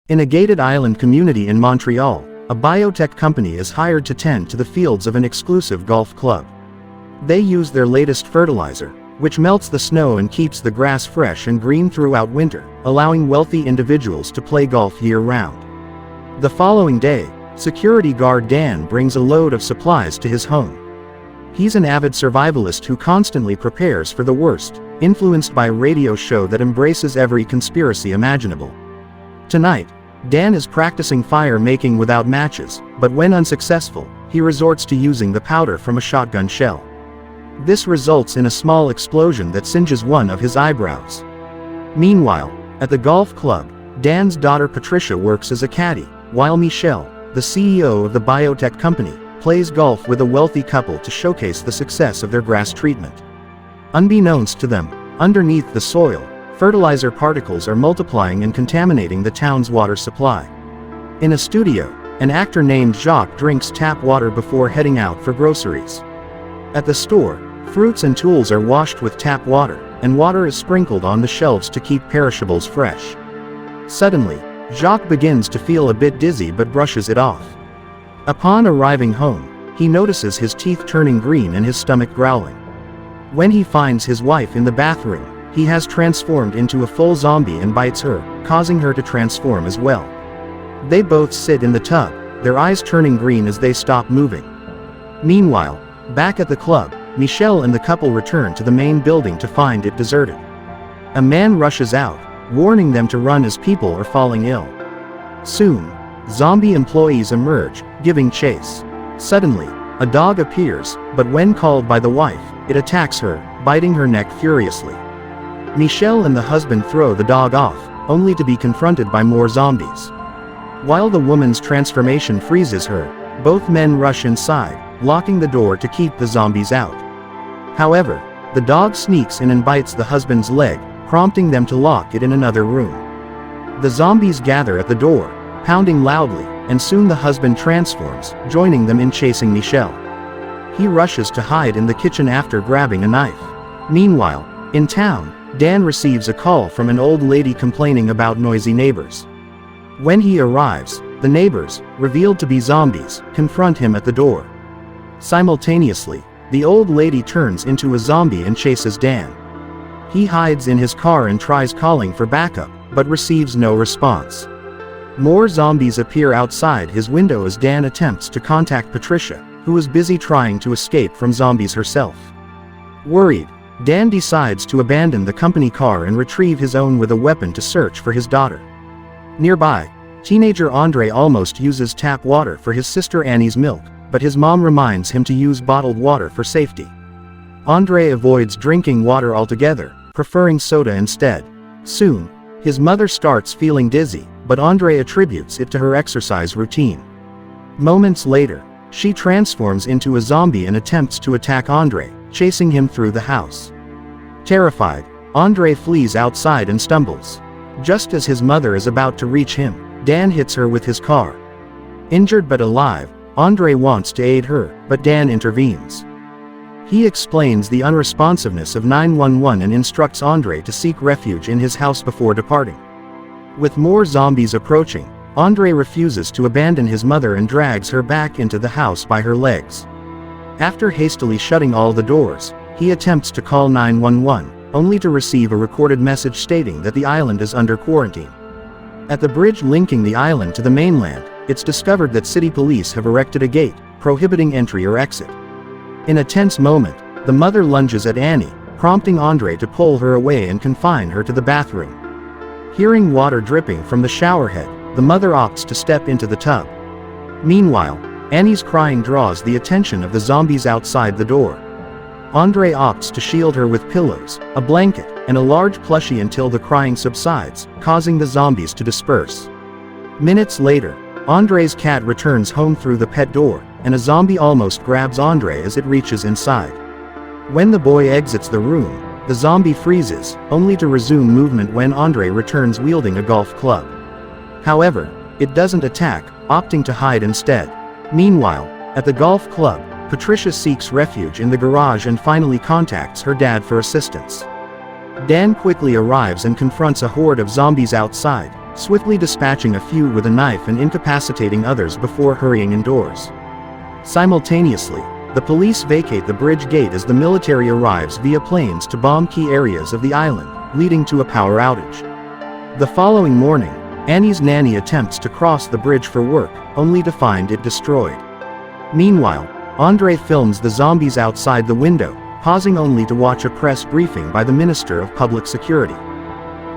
In a gated island community in Montreal, a biotech company is hired to tend to the fields of an exclusive golf club. They use their latest fertilizer, which melts the snow and keeps the grass fresh and green throughout winter, allowing wealthy individuals to play golf year-round. The following day, security guard Dan brings a load of supplies to his home. He's an avid survivalist who constantly prepares for the worst, influenced by a radio show that embraces every conspiracy imaginable. Tonight, Dan is practicing fire making without matches, but when unsuccessful, he resorts to using the powder from a shotgun shell. This results in a small explosion that singes one of his eyebrows. Meanwhile, at the golf club, Dan's daughter Patricia works as a caddy, while Michelle, the CEO of the biotech company, plays golf with a wealthy couple to showcase the success of their grass treatment. Unbeknownst to them, underneath the soil, fertilizer particles are multiplying and contaminating the town's water supply. In a studio, an actor named Jacques drinks tap water before heading out for groceries. At the store, fruits and tools are washed with tap water, and water is sprinkled on the shelves to keep perishables fresh. Suddenly, Jacques begins to feel a bit dizzy but brushes it off. Upon arriving home, he notices his teeth turning green and his stomach growling. When he finds his wife in the bathroom, he has transformed into a full zombie and bites her, causing her to transform as well. They both sit in the tub, their eyes turning green as they stop moving. Meanwhile, back at the club, Michelle and the couple return to the main building to find it deserted. A man rushes out, warning them to run as people are falling ill. Soon, zombie employees emerge, giving chase. Suddenly, a dog appears, but when called by the wife, it attacks her, biting her neck furiously. Michelle and the husband throw the dog off, only to be confronted by more zombies. While the woman's transformation freezes her, both men rush inside, locking the door to keep the zombies out. However, the dog sneaks in and bites the husband's leg, prompting them to lock it in another room. The zombies gather at the door, pounding loudly, and soon the husband transforms, joining them in chasing Michelle. He rushes to hide in the kitchen after grabbing a knife. Meanwhile, in town, Dan receives a call from an old lady complaining about noisy neighbors. When he arrives, the neighbors, revealed to be zombies, confront him at the door. Simultaneously, the old lady turns into a zombie and chases Dan. He hides in his car and tries calling for backup, but receives no response. More zombies appear outside his window as Dan attempts to contact Patricia, who is busy trying to escape from zombies herself. Worried, Dan decides to abandon the company car and retrieve his own with a weapon to search for his daughter. Nearby, teenager Andre almost uses tap water for his sister Annie's milk, but his mom reminds him to use bottled water for safety. Andre avoids drinking water altogether, preferring soda instead. Soon, his mother starts feeling dizzy, but Andre attributes it to her exercise routine. Moments later, she transforms into a zombie and attempts to attack Andre, chasing him through the house. Terrified, Andre flees outside and stumbles. Just as his mother is about to reach him, Dan hits her with his car. Injured but alive, Andre wants to aid her, but Dan intervenes. He explains the unresponsiveness of 911 and instructs Andre to seek refuge in his house before departing. With more zombies approaching, Andre refuses to abandon his mother and drags her back into the house by her legs. After hastily shutting all the doors, he attempts to call 911, only to receive a recorded message stating that the island is under quarantine. At the bridge linking the island to the mainland, it's discovered that city police have erected a gate, prohibiting entry or exit. In a tense moment, the mother lunges at Annie, prompting Andre to pull her away and confine her to the bathroom. Hearing water dripping from the showerhead, the mother opts to step into the tub. Meanwhile, Annie's crying draws the attention of the zombies outside the door. Andre opts to shield her with pillows, a blanket, and a large plushie until the crying subsides, causing the zombies to disperse. Minutes later, Andre's cat returns home through the pet door, and a zombie almost grabs Andre as it reaches inside. When the boy exits the room, the zombie freezes, only to resume movement when Andre returns wielding a golf club. However, it doesn't attack, opting to hide instead. Meanwhile, at the golf club, Patricia seeks refuge in the garage and finally contacts her dad for assistance. Dan quickly arrives and confronts a horde of zombies outside, swiftly dispatching a few with a knife and incapacitating others before hurrying indoors. Simultaneously, the police vacate the bridge gate as the military arrives via planes to bomb key areas of the island, leading to a power outage. The following morning, Annie's nanny attempts to cross the bridge for work, only to find it destroyed. Meanwhile, Andre films the zombies outside the window, pausing only to watch a press briefing by the Minister of Public Security.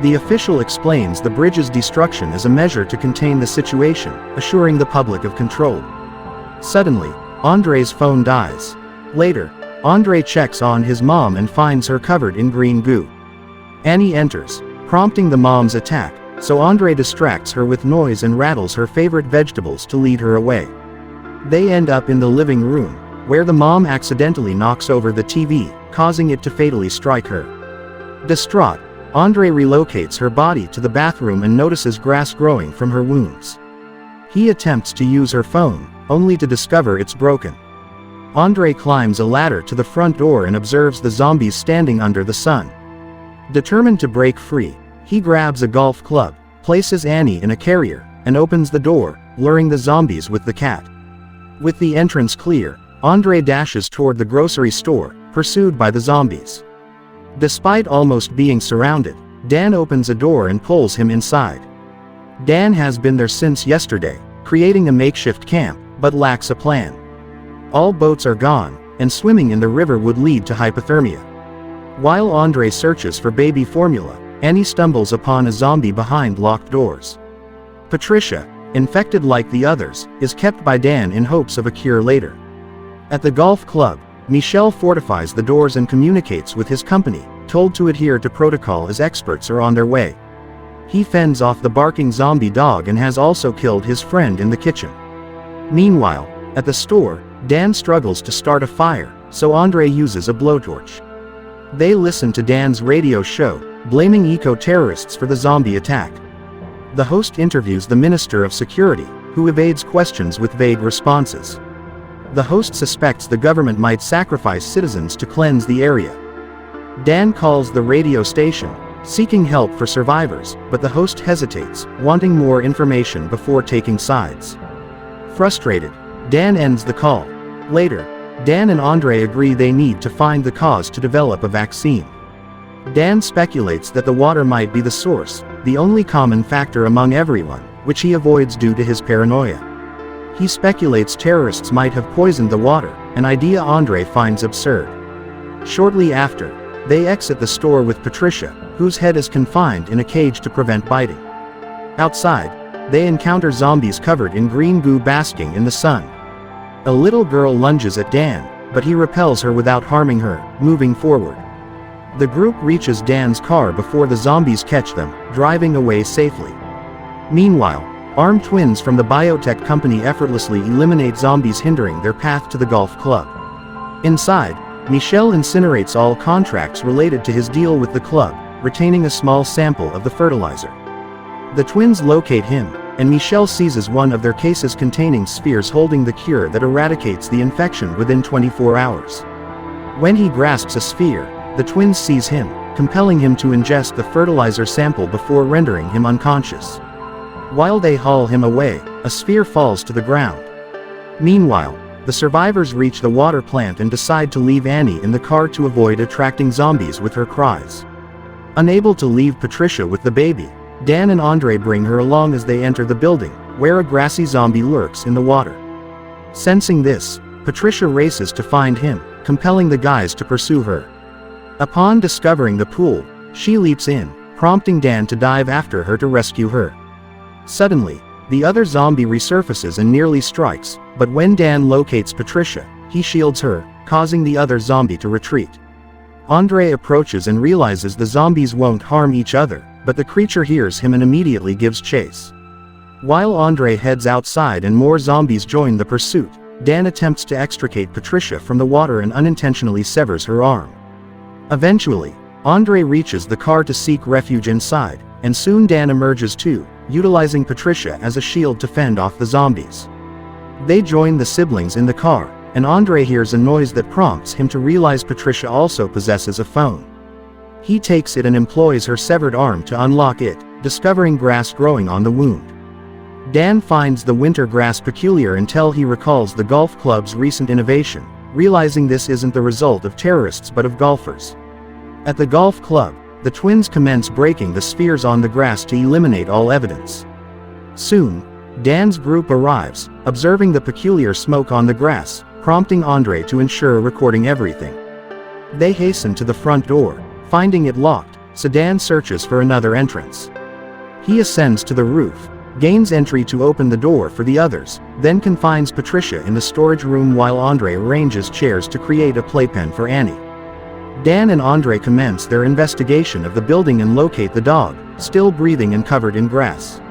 The official explains the bridge's destruction as a measure to contain the situation, assuring the public of control. Suddenly, Andre's phone dies. Later, Andre checks on his mom and finds her covered in green goo. Annie enters, prompting the mom's attack, so Andre distracts her with noise and rattles her favorite vegetables to lead her away. They end up in the living room, where the mom accidentally knocks over the TV, causing it to fatally strike her. Distraught, Andre relocates her body to the bathroom and notices grass growing from her wounds. He attempts to use her phone, only to discover it's broken. Andre climbs a ladder to the front door and observes the zombies standing under the sun. Determined to break free, he grabs a golf club, places Annie in a carrier, and opens the door, luring the zombies with the cat. With the entrance clear, Andre dashes toward the grocery store, pursued by the zombies. Despite almost being surrounded, Dan opens a door and pulls him inside. Dan has been there since yesterday, creating a makeshift camp, but lacks a plan. All boats are gone, and swimming in the river would lead to hypothermia. While Andre searches for baby formula, Annie stumbles upon a zombie behind locked doors. Patricia, infected like the others, is kept by Dan in hopes of a cure later. At the golf club, Michel fortifies the doors and communicates with his company, told to adhere to protocol as experts are on their way. He fends off the barking zombie dog and has also killed his friend in the kitchen. Meanwhile, at the store, Dan struggles to start a fire, so Andre uses a blowtorch. They listen to Dan's radio show, blaming eco-terrorists for the zombie attack. The host interviews the Minister of Security, who evades questions with vague responses. The host suspects the government might sacrifice citizens to cleanse the area. Dan calls the radio station, seeking help for survivors, but the host hesitates, wanting more information before taking sides. Frustrated, Dan ends the call. Later, Dan and Andre agree they need to find the cause to develop a vaccine. Dan speculates that the water might be the source, the only common factor among everyone, which he avoids due to his paranoia. He speculates terrorists might have poisoned the water, an idea Andre finds absurd. Shortly after, they exit the store with Patricia, whose head is confined in a cage to prevent biting. Outside, they encounter zombies covered in green goo basking in the sun. A little girl lunges at Dan, but he repels her without harming her, moving forward. The group reaches Dan's car before the zombies catch them, driving away safely. Meanwhile, armed twins from the biotech company effortlessly eliminate zombies hindering their path to the golf club. Inside, Michel incinerates all contracts related to his deal with the club, retaining a small sample of the fertilizer. The twins locate him, and Michel seizes one of their cases containing spheres holding the cure that eradicates the infection within 24 hours. When he grasps a sphere, the twins seize him, compelling him to ingest the fertilizer sample before rendering him unconscious. While they haul him away, a sphere falls to the ground. Meanwhile, the survivors reach the water plant and decide to leave Annie in the car to avoid attracting zombies with her cries. Unable to leave Patricia with the baby, Dan and Andre bring her along as they enter the building, where a grassy zombie lurks in the water. Sensing this, Patricia races to find him, compelling the guys to pursue her. Upon discovering the pool, she leaps in, prompting Dan to dive after her to rescue her. Suddenly, the other zombie resurfaces and nearly strikes, but when Dan locates Patricia, he shields her, causing the other zombie to retreat. Andre approaches and realizes the zombies won't harm each other, but the creature hears him and immediately gives chase. While Andre heads outside and more zombies join the pursuit, Dan attempts to extricate Patricia from the water and unintentionally severs her arm. Eventually, Andre reaches the car to seek refuge inside, and soon Dan emerges too, utilizing Patricia as a shield to fend off the zombies. They join the siblings in the car, and Andre hears a noise that prompts him to realize Patricia also possesses a phone. He takes it and employs her severed arm to unlock it, discovering grass growing on the wound. Dan finds the winter grass peculiar until he recalls the golf club's recent innovation, realizing this isn't the result of terrorists but of golfers. At the golf club, the twins commence breaking the spheres on the grass to eliminate all evidence. Soon, Dan's group arrives, observing the peculiar smoke on the grass, prompting Andre to ensure recording everything. They hasten to the front door, finding it locked, so Dan searches for another entrance. He ascends to the roof, gains entry to open the door for the others, then confines Patricia in the storage room while Andre arranges chairs to create a playpen for Annie. Dan and Andre commence their investigation of the building and locate the dog, still breathing and covered in grass.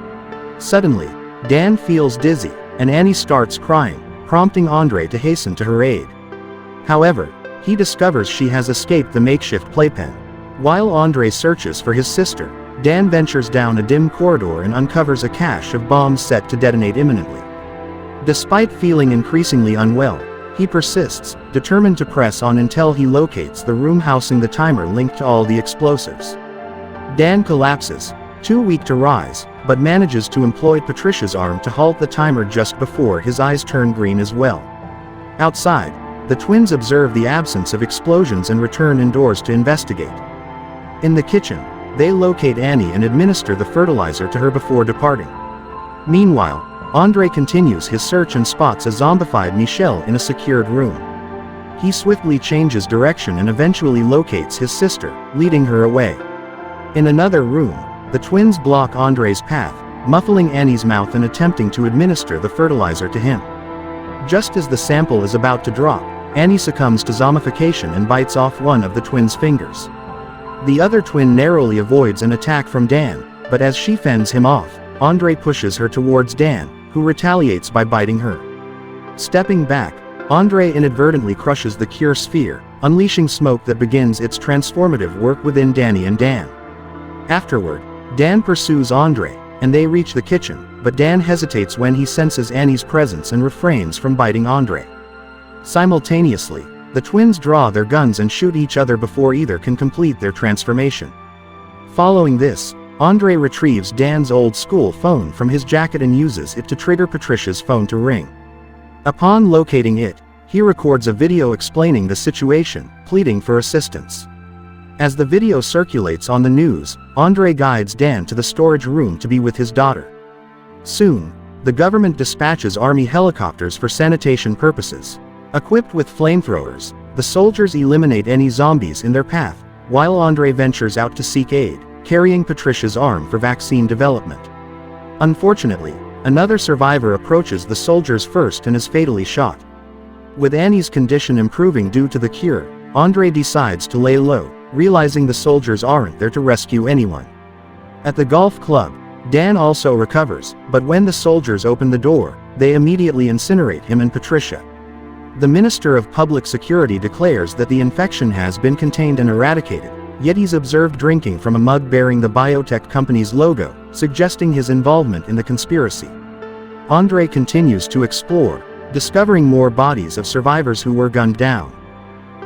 Suddenly, Dan feels dizzy, and Annie starts crying, prompting Andre to hasten to her aid. However, he discovers she has escaped the makeshift playpen. While Andre searches for his sister, Dan ventures down a dim corridor and uncovers a cache of bombs set to detonate imminently. Despite feeling increasingly unwell, he persists, determined to press on until he locates the room housing the timer linked to all the explosives. Dan collapses, too weak to rise, but manages to employ Patricia's arm to halt the timer just before his eyes turn green as well. Outside, the twins observe the absence of explosions and return indoors to investigate. In the kitchen, they locate Annie and administer the fertilizer to her before departing. Meanwhile, Andre continues his search and spots a zombified Michelle in a secured room. He swiftly changes direction and eventually locates his sister, leading her away. In another room, the twins block Andre's path, muffling Annie's mouth and attempting to administer the fertilizer to him. Just as the sample is about to drop, Annie succumbs to zombification and bites off one of the twins' fingers. The other twin narrowly avoids an attack from Dan, but as she fends him off, Andre pushes her towards Dan, who retaliates by biting her. Stepping back, Andre inadvertently crushes the cure sphere, unleashing smoke that begins its transformative work within Danny and Dan. Afterward, Dan pursues Andre, and they reach the kitchen, but Dan hesitates when he senses Annie's presence and refrains from biting Andre. Simultaneously, the twins draw their guns and shoot each other before either can complete their transformation. Following this, Andre retrieves Dan's old school phone from his jacket and uses it to trigger Patricia's phone to ring. Upon locating it, he records a video explaining the situation, pleading for assistance. As the video circulates on the news, Andre guides Dan to the storage room to be with his daughter. Soon, the government dispatches army helicopters for sanitation purposes. Equipped with flamethrowers, the soldiers eliminate any zombies in their path, while Andre ventures out to seek aid, carrying Patricia's arm for vaccine development. Unfortunately, another survivor approaches the soldiers first and is fatally shot. With Annie's condition improving due to the cure, Andre decides to lay low, realizing the soldiers aren't there to rescue anyone. At the golf club, Dan also recovers, but when the soldiers open the door, they immediately incinerate him and Patricia. The Minister of Public Security declares that the infection has been contained and eradicated, yet he's observed drinking from a mug bearing the biotech company's logo, suggesting his involvement in the conspiracy. Andre continues to explore, discovering more bodies of survivors who were gunned down.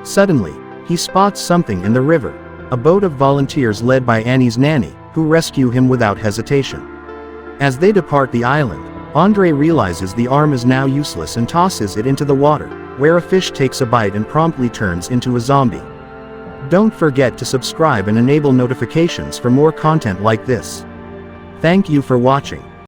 Suddenly, he spots something in the river, a boat of volunteers led by Annie's nanny, who rescue him without hesitation. As they depart the island, Andre realizes the arm is now useless and tosses it into the water, where a fish takes a bite and promptly turns into a zombie. Don't forget to subscribe and enable notifications for more content like this. Thank you for watching.